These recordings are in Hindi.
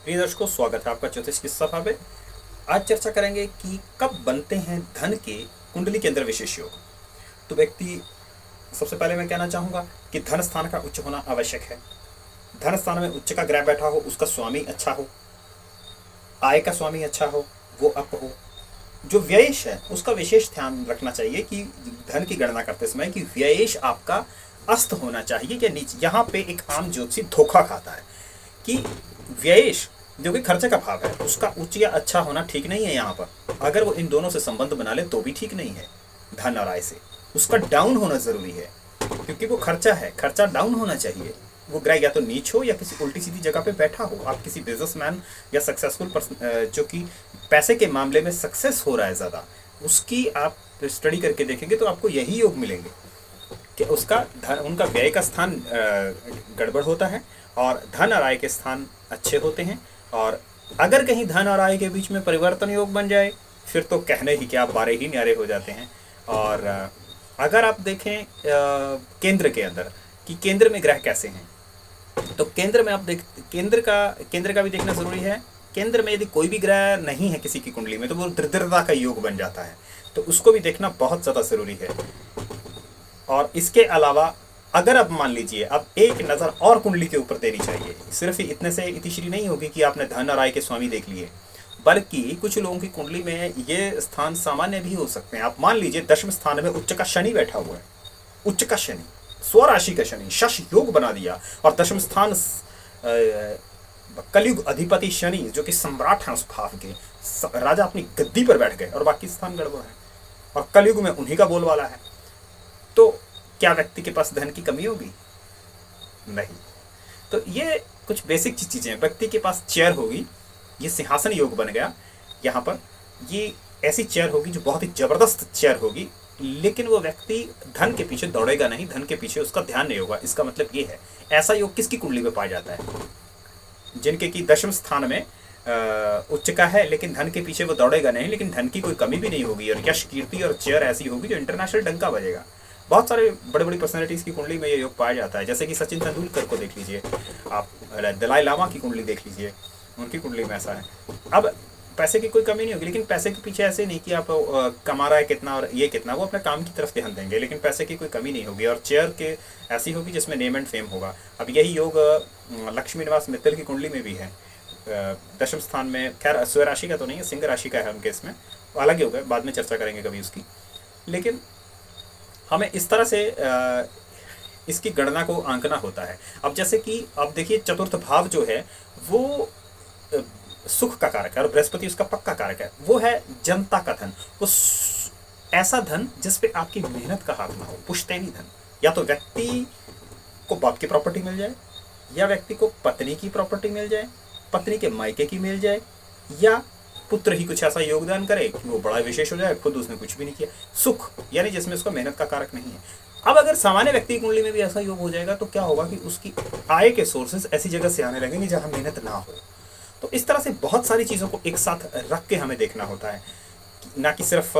प्रिय दर्शकों, स्वागत है आपका ज्योतिष की सभा में। आज चर्चा करेंगे कि कब बनते हैं धन के कुंडली के अंदर विशेष योग। तो व्यक्ति, सबसे पहले मैं कहना चाहूँगा कि धन स्थान का उच्च होना आवश्यक है। धन स्थान में उच्च का ग्रह बैठा हो, उसका स्वामी अच्छा हो, आय का स्वामी अच्छा हो, वो अप हो। जो व्ययेश है उसका विशेष ध्यान रखना चाहिए कि धन की गणना करते समय कि व्ययेश आपका अस्त होना चाहिए कि नीचे। यहाँ पे एक आम ज्योतिषी धोखा खाता है कि व्ययेश जो कि खर्चे का भाव है उसका उच्च या अच्छा होना ठीक नहीं है। यहाँ पर अगर वो इन दोनों से संबंध बना ले तो भी ठीक नहीं है। धन और आय से उसका डाउन होना जरूरी है, क्योंकि वो खर्चा है, खर्चा डाउन होना चाहिए। वो ग्रह या तो नीच हो या किसी उल्टी सीधी जगह पे बैठा हो। आप किसी बिजनेसमैन या सक्सेसफुल पर्सन जो कि पैसे के मामले में सक्सेस हो रहा है ज़्यादा, उसकी आप स्टडी करके देखेंगे तो आपको यही योग मिलेंगे कि उसका धन, उनका व्यय का स्थान गड़बड़ होता है और धन और आय के स्थान अच्छे होते हैं। और अगर कहीं धन और आय के बीच में परिवर्तन योग बन जाए फिर तो कहने ही क्या, बारे ही न्यारे हो जाते हैं। और अगर आप देखें केंद्र के अंदर कि केंद्र में ग्रह कैसे हैं, तो केंद्र में आप देख, केंद्र का भी देखना जरूरी है। केंद्र में यदि कोई भी ग्रह नहीं है किसी की कुंडली में तो वो दरिद्रता का योग बन जाता है, तो उसको भी देखना बहुत ज़्यादा ज़रूरी है। और इसके अलावा अगर अब मान लीजिए अब एक नज़र और कुंडली के ऊपर देनी चाहिए, सिर्फ इतने से इतिश्री नहीं होगी कि आपने धन और आय के स्वामी देख लिए, बल्कि कुछ लोगों की कुंडली में ये स्थान सामान्य भी हो सकते हैं। आप मान लीजिए 10वें स्थान में उच्च का शनि बैठा हुआ है, उच्च का शनि, स्वराशि का शनि, शश योग बना दिया। और 10वें स्थान कलयुग अधिपति शनि जो कि सम्राट हैं उस भाव के, राजा अपनी गद्दी पर बैठ गए और बाकी स्थान गड़बड़ है और कलयुग में उन्हीं का बोलवाला है। तो क्या व्यक्ति के पास धन की कमी होगी? नहीं। तो ये कुछ बेसिक चीज़ें हैं। व्यक्ति के पास चेयर होगी, ये सिंहासन योग बन गया यहाँ पर। ये ऐसी चेयर होगी जो बहुत ही ज़बरदस्त चेयर होगी, लेकिन वो व्यक्ति धन के पीछे दौड़ेगा नहीं, धन के पीछे उसका ध्यान नहीं होगा। इसका मतलब ये है, ऐसा योग किसकी कुंडली में पाया जाता है? जिनके की 10वें स्थान में उच्च का है, लेकिन धन के पीछे वो दौड़ेगा नहीं, लेकिन धन की कोई कमी भी नहीं होगी और यश कीर्ति और चेयर ऐसी होगी जो इंटरनेशनल डंका बजेगा। बहुत सारे बड़े बड़ी पर्सनैलिटीज़ की कुंडली में ये योग पाया जाता है, जैसे कि सचिन तेंदुलकर को देख लीजिए आप, दलाई लामा की कुंडली देख लीजिए, उनकी कुंडली में ऐसा है। अब पैसे की कोई कमी नहीं होगी, लेकिन पैसे के पीछे ऐसे नहीं कि आप कमा रहा है कितना और ये कितना, वो अपने काम की तरफ ध्यान देंगे, लेकिन पैसे की कोई कमी नहीं होगी। और चेयर के ऐसी होगी जिसमें नेम एंड फेम होगा। अब यही योग लक्ष्मी निवास मित्तल की कुंडली में भी है। 10वें स्थान में, खैर स्व राशि का तो नहीं है, सिंह राशि का है उनके, इसमें अलग ही होगा, बाद में चर्चा करेंगे कभी उसकी। लेकिन हमें इस तरह से इसकी गणना को आंकना होता है। अब जैसे कि अब देखिए, चतुर्थ भाव जो है वो सुख का कारक है और बृहस्पति उसका पक्का कारक है। वो है जनता का धन, वो ऐसा धन जिस पे आपकी मेहनत का हाथ ना हो, पुश्तैनी धन। या तो व्यक्ति को बाप की प्रॉपर्टी मिल जाए, या व्यक्ति को पत्नी की प्रॉपर्टी मिल जाए, पत्नी के मायके की मिल जाए, या पुत्र ही कुछ ऐसा योगदान करे कि वो बड़ा विशेष हो जाए, खुद उसने कुछ भी नहीं किया। सुख यानी जिसमें उसका मेहनत का कारक नहीं है। अब अगर सामान्य व्यक्ति की कुंडली में भी ऐसा योग हो जाएगा तो क्या होगा कि उसकी आय के सोर्सेज ऐसी जगह से आने लगेंगे जहां मेहनत ना हो। तो इस तरह से बहुत सारी चीज़ों को एक साथ रख के हमें देखना होता है, ना कि सिर्फ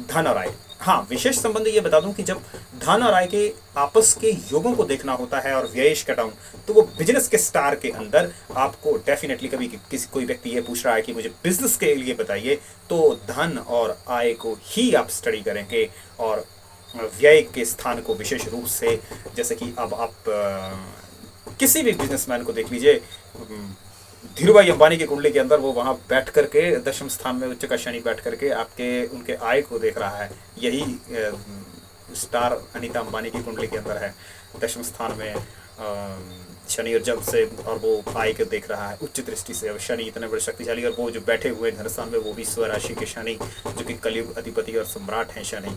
धन और आय। हाँ, विशेष संबंध ये बता दूं कि जब धन और आय के आपस के योगों को देखना होता है और व्ययेश का डाउन, तो वो बिजनेस के स्टार के अंदर आपको डेफिनेटली, कभी किसी कोई व्यक्ति ये पूछ रहा है कि मुझे बिजनेस के लिए बताइए, तो धन और आय को ही आप स्टडी करेंगे और व्यय के स्थान को विशेष रूप से। जैसे कि अब आप किसी भी बिजनेसमैन को देख लीजिए, धीरूभाई अंबानी की कुंडली के अंदर वो वहाँ बैठ करके 10वें स्थान में उच्च का शनि बैठ करके आपके उनके आय को देख रहा है। यही स्टार अनीता अंबानी की कुंडली के अंदर है, 10वें स्थान में शनि, और जब से और वो आय को देख रहा है उच्च दृष्टि से। शनि इतने बड़े शक्तिशाली, और वो जो बैठे हुए धन स्थान में वो भी स्वराशि के शनि जो कि कलयुग अधिपति और सम्राट हैं शनि।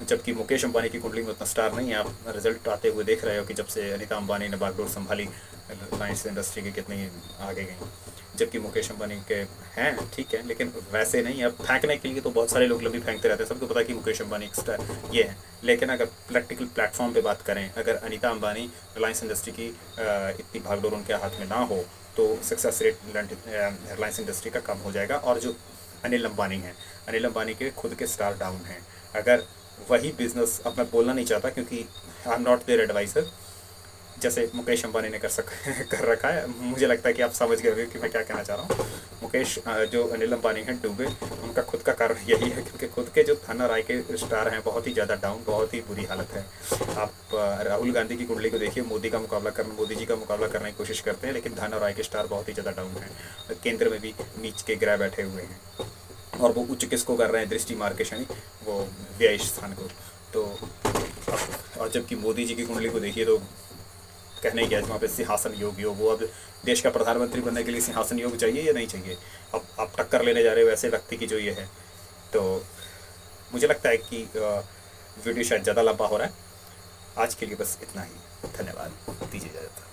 जबकि मुकेश अंबानी की कुंडली में उतना स्टार नहीं है। आप रिजल्ट आते हुए देख रहे हो कि जब से अनीता अंबानी ने बागडोर संभाली, रिलायंस इंडस्ट्री की कितनी आगे गई। जबकि मुकेश अंबानी के हैं, ठीक है, लेकिन वैसे नहीं। अब फेंकने के लिए तो बहुत सारे लोग लंबी फेंकते रहते हैं, सबको पता है कि मुकेश अंबानी एक स्टार ये है। लेकिन अगर प्रैक्टिकल प्लेटफॉर्म पे बात करें, अगर अनीता अंबानी रिलायंस इंडस्ट्री की इतनी भागडोर उनके हाथ में ना हो तो सक्सेस रेट रिलायंस इंडस्ट्री का कम हो जाएगा। और जो अनिल अंबानी हैं, अनिल अंबानी के खुद के स्टार डाउन हैं। अगर वही बिजनेस, अब मैं बोलना नहीं चाहता क्योंकि I am not their adviser, जैसे मुकेश अंबानी ने कर रखा है। मुझे लगता है कि आप समझ गए होंगे कि मैं क्या कहना चाह रहा हूँ। मुकेश जो अनिल अंबानी हैं डूबे, उनका खुद का कारण यही है क्योंकि खुद के जो धन और आय के स्टार हैं बहुत ही ज़्यादा डाउन, बहुत ही बुरी हालत है। आप राहुल गांधी की कुंडली को देखिए, मोदी जी का मुकाबला करने की कोशिश करते हैं, लेकिन धन और आय के स्टार बहुत ही ज़्यादा डाउन है। केंद्र में भी नीच के ग्रह बैठे हुए हैं और वो उच्च किसको कर रहे हैं, दृष्टि मार के शनि, वो व्यय स्थान को। तो और जबकि मोदी जी की कुंडली को देखिए तो कहने क्या है, वहाँ पे सिंहासन योग योग, वो अब देश का प्रधानमंत्री बनने के लिए सिंहासन योग चाहिए या नहीं चाहिए। अब आप टक्कर लेने जा रहे हो ऐसे व्यक्ति की जो ये है। तो मुझे लगता है कि वीडियो शायद ज़्यादा लंबा हो रहा है। आज के लिए बस इतना ही। धन्यवाद, दीजिए इजाज़त।